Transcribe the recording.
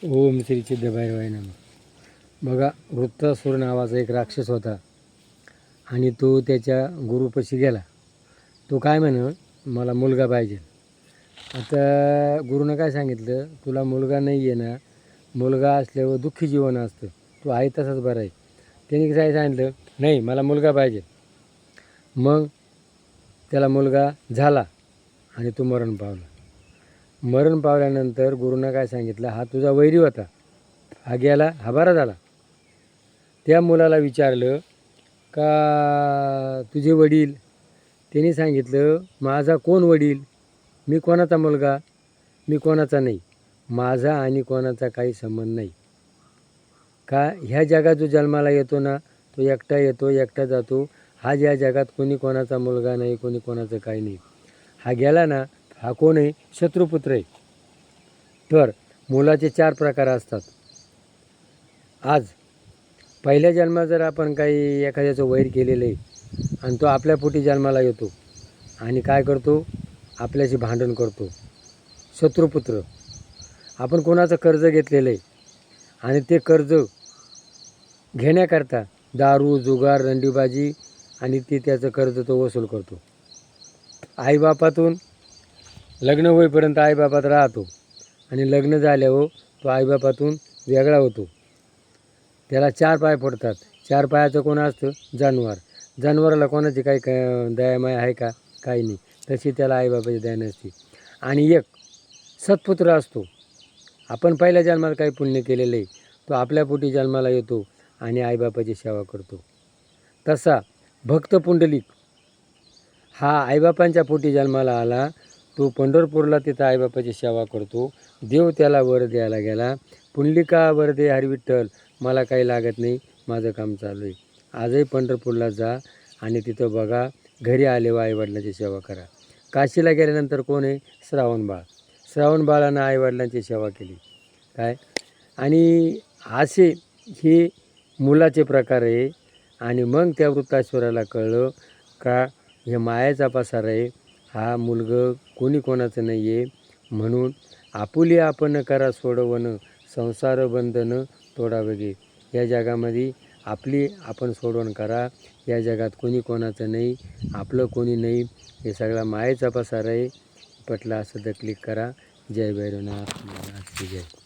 ओम श्री सिद्धभैरवाय नमः। बघा, वृत्तासुर नावाचा एक राक्षस होता आणि तो त्याच्या गुरुपाशी गेला. तो काय म्हण, मला मुलगा पाहिजे. आता गुरुनं काय सांगितलं, तुला मुलगा नाही आहे ना, मुलगा असल्यावर दुःखी जीवन असतं, तू आहे तसाच बरा आहे. त्याने काय सांगितलं, नाही मला मुलगा पाहिजे. मग त्याला मुलगा झाला आणि तो मरण पावला. मरण पावल्यानंतर गुरुनं काय सांगितलं, हा तुझा वैरी होता, हा गेला, हा बरा झाला. त्या मुलाला विचारलं का तुझे वडील? त्यांनी सांगितलं, माझा कोण वडील, मी कोणाचा मुलगा, मी कोणाचा नाही, माझा आणि कोणाचा काही संबंध नाही. का ह्या जगात जो जन्माला येतो ना, तो एकटा येतो एकटा जातो. हा ज्या जगात कोणी कोणाचा मुलगा नाही, कोणी कोणाचं काही नाही. हा गेला ना, हा कोण आहे, शत्रुपुत्र आहे. तर मुलाचे 4 प्रकार असतात. आज पहिल्या जन्मात जर आपण काही एखाद्याचं वैर केलेलं आहे आणि तो आपल्या पोटी जन्माला येतो आणि काय करतो, आपल्याशी भांडण करतो, शत्रुपुत्र. आपण कोणाचं कर्ज घेतलेलं आहे आणि ते कर्ज घेण्याकरता दारू, जुगार, रंडीबाजी आणि ते त्याचं कर्ज तो वसूल करतो. आईबापातून लग्न होईपर्यंत आईबापात राहतो आणि लग्न झाल्यावर तो आईबापातून वेगळा होतो. त्याला 4 पाय पडतात. 4 पायाचं कोण असतं, जनावर. जनावराला कोणाची काही दयामाय आहे का, काही नाही. तशी त्याला आईबापाची दया नसते. आणि एक सत्पुत्र असतो. आपण पहिल्या जन्मात काही पुण्य केलेलं आहे, तो आपल्या पोटी जन्माला येतो आणि आईबापाची सेवा करतो. तसा भक्त पुंडलिक हा आईबापांच्या पोटी जन्माला आला. तो पंढरपूरला तिथं आईबापाची सेवा करतो. देव त्याला वर द्यायला गेला, पुंडलिका वर दे हरी विठ्ठल, मला काही लागत नाही, माझं काम चालू आहे. आजही पंढरपूरला जा आणि तिथं बघा, घरी आल्यावर आईवडिलांची सेवा करा. काशीला गेल्यानंतर कोण आहे, श्रावणबाळ. श्रावणबाळानं आईवडिलांची सेवा केली काय. आणि असे हे मुलाचे प्रकार आहे. आणि मग त्या वृत्तासुराला कळलं का हे मायाचा पसार आहे, हा मुलगं कोणी कोणाचं नाही आहे. म्हणून आपुली आपण करा सोडवणं, संसार बंधनं तोडावं गे. या जगामध्ये आपली आपण सोडवण करा. या जगात कोणी कोणाचं नाही, आपलं कोणी नाही, हे सगळा मायेचा पसार आहे. पटलं असं तर क्लिक करा. जय भैरवनाथ, जय.